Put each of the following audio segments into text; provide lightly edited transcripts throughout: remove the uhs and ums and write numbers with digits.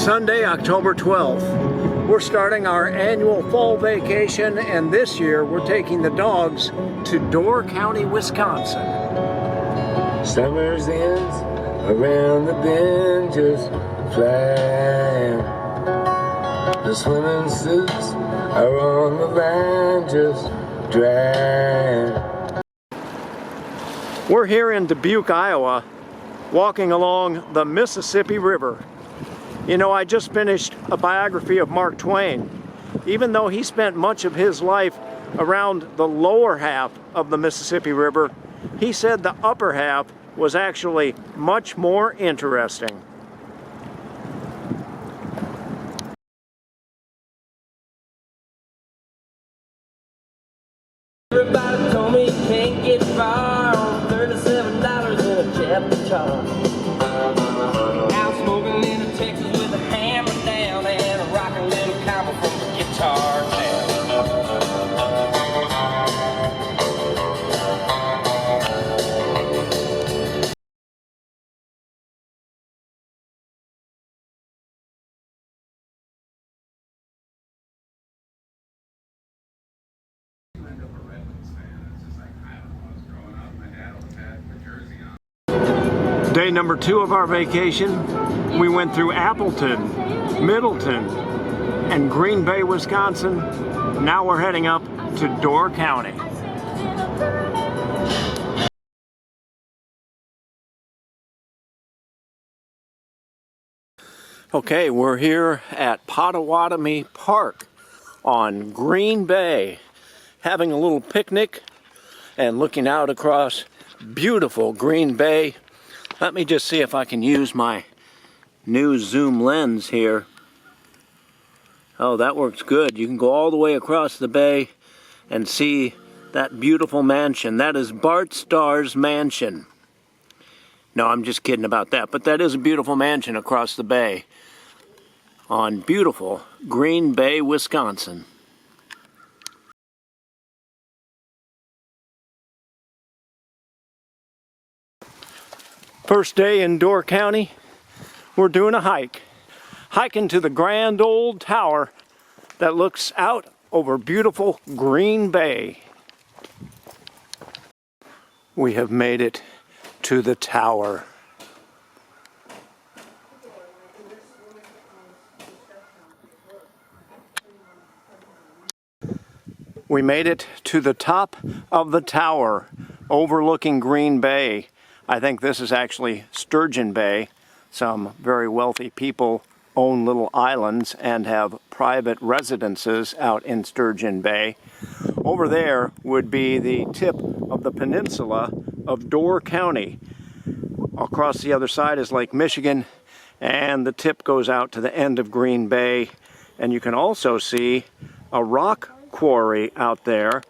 Sunday, October 12th. We're starting our annual fall vacation, and this year we're taking the dogs to Door County, Wisconsin. Summer's ends around the bend just flying. The swimming suits are on the line just drying. We're here in Dubuque, Iowa, walking along the Mississippi River. You know, I just finished a biography of Mark Twain. Even though he spent much of his life around the lower half of the Mississippi River, he said the upper half was actually much more interesting. Everybody told me you can't get far on $37 in a Chevy car. Now I'm smoking in Texas with a hammer down and a rockin' little cowboy from the guitar town. Day number 2 of our vacation, we went through Appleton, Middleton, and Green Bay, Wisconsin. Now we're heading up to Door County. Okay, we're here at Pottawatomie Park on Green Bay, having a little picnic and looking out across beautiful Green Bay. Let me just see if I can use my new zoom lens here. Oh, that works good. You can go all the way across the bay and see that beautiful mansion. That is Bart Starr's mansion. No, I'm just kidding about that, but that is a beautiful mansion across the bay on beautiful Green Bay, Wisconsin. First day in Door County, we're doing a hike. Hiking to the grand old tower that looks out over beautiful Green Bay. We have made it to the tower. We made it to the top of the tower overlooking Green Bay. I think this is actually Sturgeon Bay. Some very wealthy people own little islands and have private residences out in Sturgeon Bay. Over there would be the tip of the peninsula of Door County. Across the other side is Lake Michigan, and the tip goes out to the end of Green Bay. And you can also see a rock quarry out there.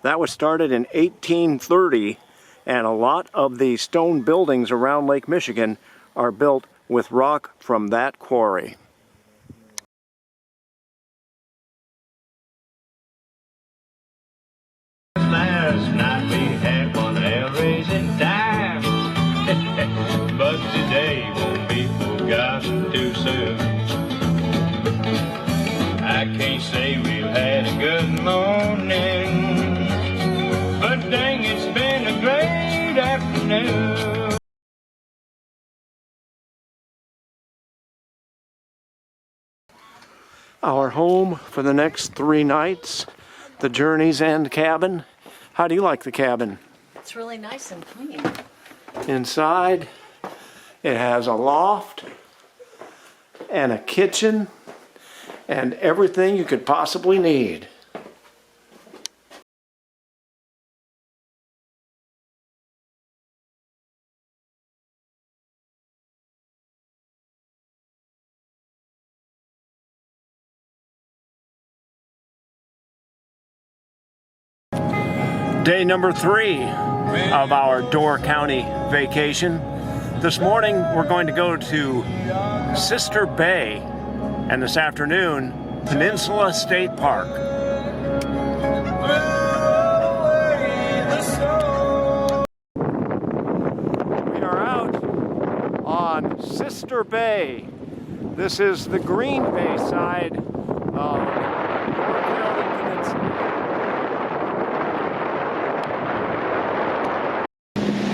That was started in 1830. And a lot of the stone buildings around Lake Michigan are built with rock from that quarry. Last night we had one hell raising time, but today won't be forgotten too soon. I can't say we've had a good morning, but dang, it's been a great afternoon. Our home for the next 3 nights, the Journey's End cabin. How do you like the cabin? It's really nice and clean. Inside, it has a loft and a kitchen and everything you could possibly need. Day number 3 of our Door County vacation. This morning we're going to go to Sister Bay, and this afternoon Peninsula State Park. We are out on Sister Bay. This is the Green Bay side of Door County Peninsula.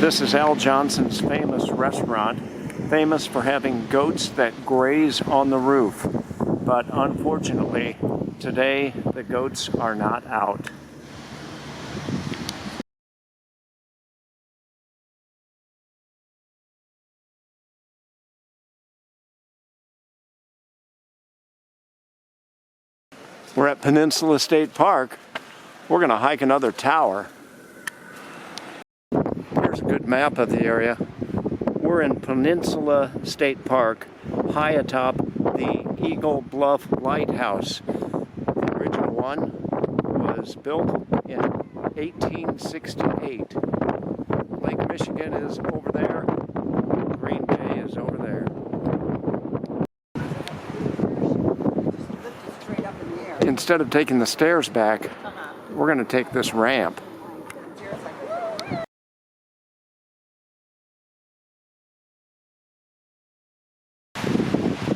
This is Al Johnson's famous restaurant, famous for having goats that graze on the roof. But unfortunately, today the goats are not out. We're at Peninsula State Park. We're going to hike another tower. Here's a good map of the area. We're in Peninsula State Park, high atop the Eagle Bluff Lighthouse. The original one was built in 1868. Lake Michigan is over there. Green Bay is over there. Instead of taking the stairs back, we're going to take this ramp.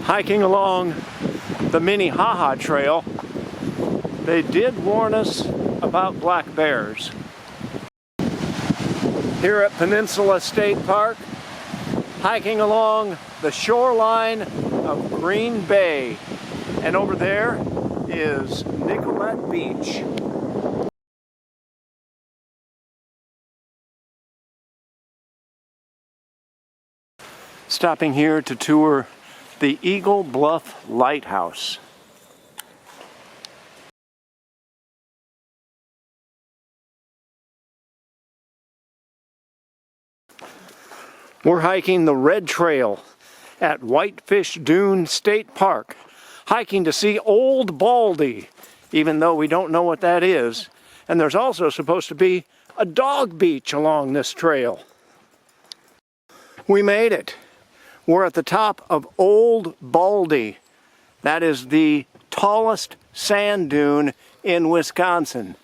Hiking along the Minnehaha Trail, they did warn us about black bears. Here at Peninsula State Park, hiking along the shoreline of Green Bay, and over there is Nicollet Beach. Stopping here to tour the Eagle Bluff Lighthouse. We're hiking the Red Trail at Whitefish Dune State Park, hiking to see Old Baldy, even though we don't know what that is. And there's also supposed to be a dog beach along this trail. We made it. We're at the top of Old Baldy. That is the tallest sand dune in Wisconsin.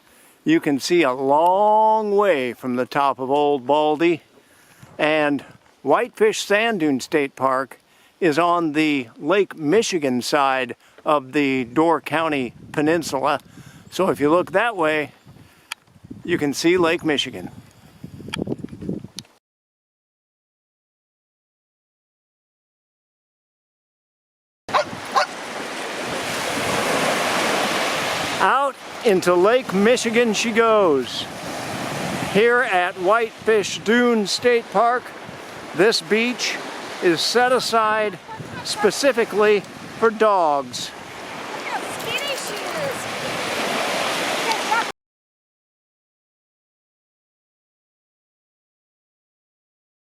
You can see a long way from the top of Old Baldy. And Whitefish Sand Dune State Park is on the Lake Michigan side of the Door County Peninsula. So if you look that way, you can see Lake Michigan. Out into Lake Michigan she goes. Here at Whitefish Dune State Park, this beach is set aside specifically for dogs. Skinny shoes.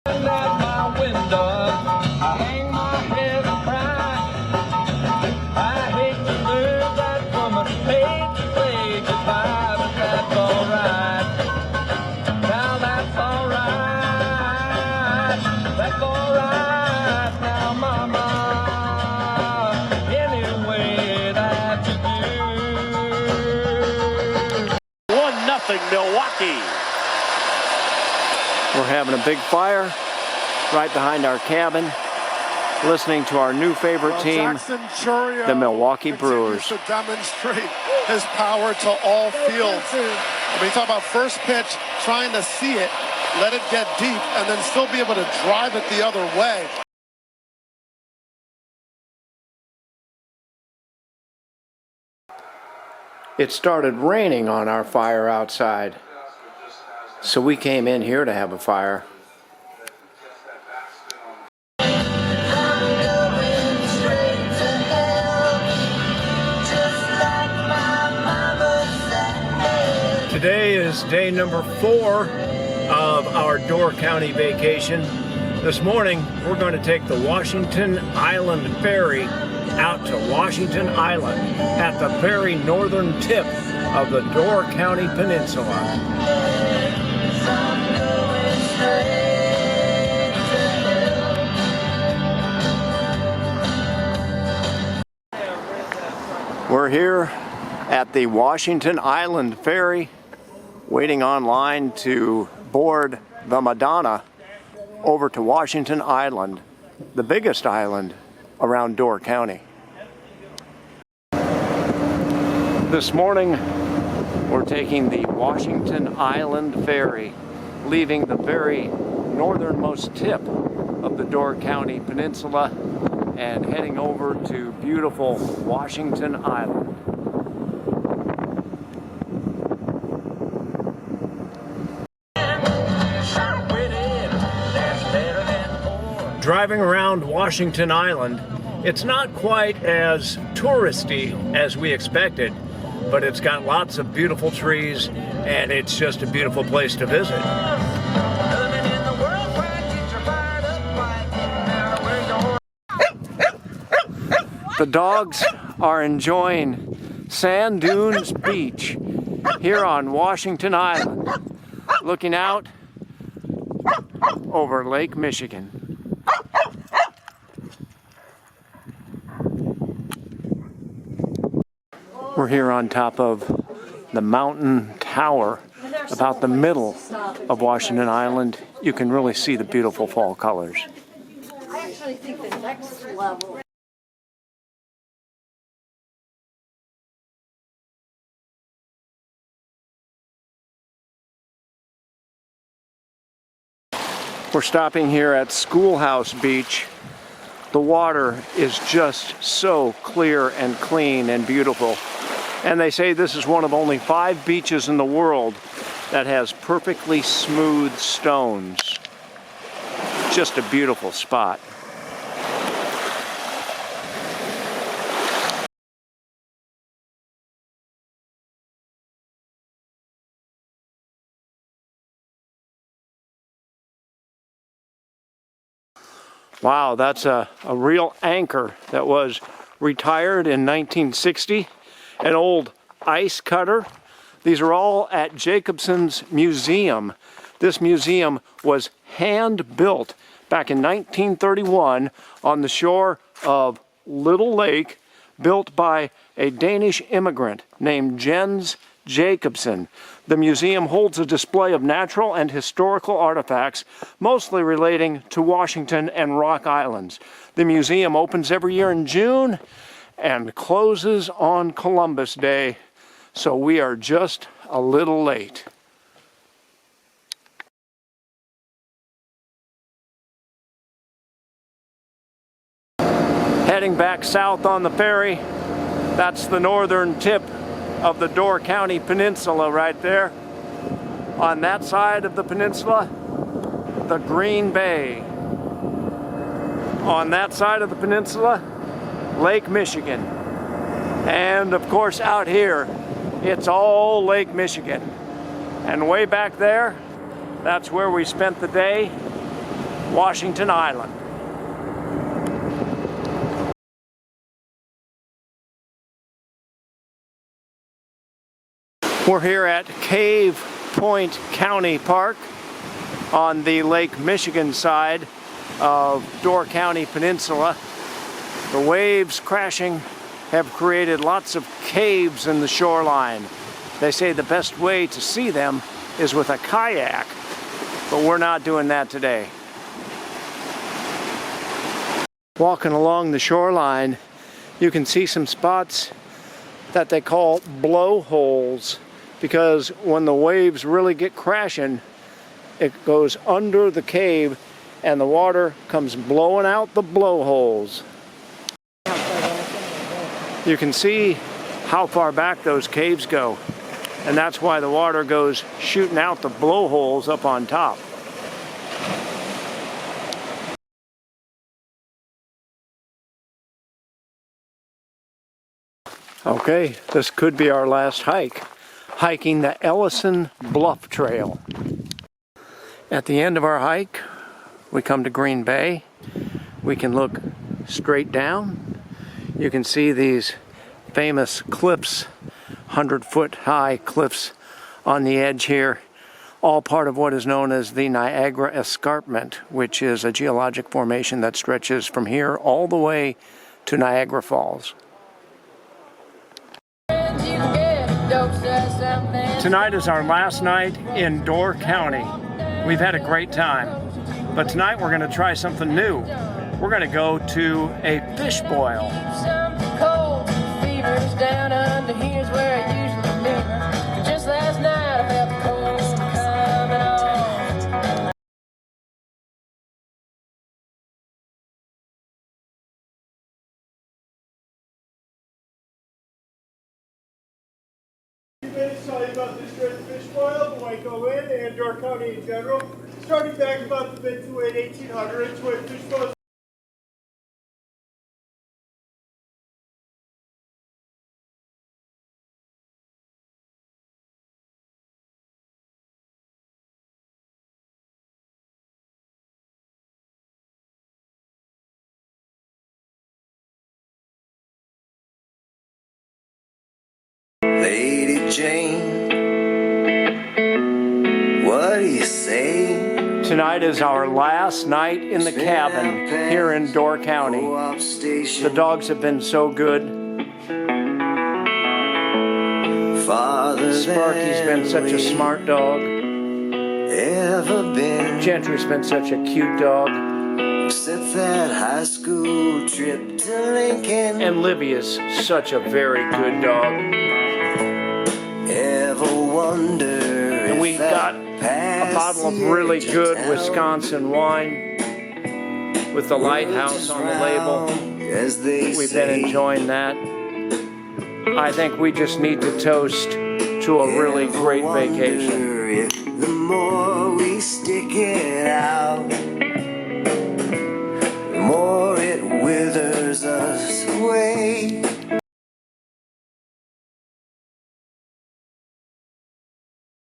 At my window, I hang my head and cry. I hate to lose that woman, hate to say goodbye, but that's alright. Now that's alright. That's alright now, mama. Any way that you do. 1-0 Milwaukee. We're having a big fire right behind our cabin, listening to our new favorite team, the Milwaukee Brewers. To demonstrate his power to all fields. I mean, talk about first pitch, trying to see it, let it get deep, and then still be able to drive it the other way. It started raining on our fire outside, so we came in here to have a fire. Today is day number 4 of our Door County vacation. This morning, we're going to take the Washington Island Ferry out to Washington Island at the very northern tip of the Door County Peninsula. We're here at the Washington Island Ferry, waiting online to board the Madonna over to Washington Island, the biggest island around Door County. This morning, we're taking the Washington Island Ferry, leaving the very northernmost tip of the Door County Peninsula and heading over to beautiful Washington Island. Driving around Washington Island, it's not quite as touristy as we expected, but it's got lots of beautiful trees and it's just a beautiful place to visit. The dogs are enjoying Sand Dunes Beach here on Washington Island, looking out over Lake Michigan. We're here on top of the mountain tower, about the middle of Washington Island. You can really see the beautiful fall colors. I actually think the next level. We're stopping here at Schoolhouse Beach. The water is just so clear and clean and beautiful. And they say this is one of only 5 beaches in the world that has perfectly smooth stones. Just a beautiful spot. Wow, that's a real anchor that was retired in 1960. An old ice cutter. These are all at Jacobson's Museum. This museum was hand built back in 1931 on the shore of Little Lake, built by a Danish immigrant named Jens Jacobsen. The museum holds a display of natural and historical artifacts, mostly relating to Washington and Rock Islands. The museum opens every year in June and closes on Columbus Day, so we are just a little late. Heading back south on the ferry, that's the northern tip of the Door County Peninsula right there. On that side of the peninsula, the Green Bay. On that side of the peninsula, Lake Michigan. And of course out here, it's all Lake Michigan. And way back there, that's where we spent the day, Washington Island. We're here at Cave Point County Park on the Lake Michigan side of Door County Peninsula. The waves crashing have created lots of caves in the shoreline. They say the best way to see them is with a kayak, but we're not doing that today. Walking along the shoreline, you can see some spots that they call blowholes, because when the waves really get crashing, it goes under the cave and the water comes blowing out the blowholes. You can see how far back those caves go, and that's why the water goes shooting out the blowholes up on top. Okay, this could be our last hike. Hiking the Ellison Bluff Trail. At the end of our hike, we come to Green Bay. We can look straight down. You can see these famous cliffs, 100-foot high cliffs on the edge here, all part of what is known as the Niagara Escarpment, which is a geologic formation that stretches from here all the way to Niagara Falls. Tonight is our last night in Door County. We've had a great time, but tonight we're going to try something new. We're gonna go to a fish boil. Something cold, fever's down under here's where I usually live. Just last night I felt the cold coming on. Tell you about this great fish boil, the Waco Inn, and Door County in general. Starting back about the mid to late 1800s when fish boils. Lady Jane, what do you say? Tonight is our last night in the cabin here in Door County. The dogs have been so good. Sparky's been such a smart dog. Ever been Gentry's been such a cute dog. except that high school trip to Lincoln? And Libby's such a very good dog. Ever wonder And we got a bottle of really good Wisconsin wine with the lighthouse on the label. as they We've been enjoying that. I think we just need to toast to a really great vacation. The more we stick it out,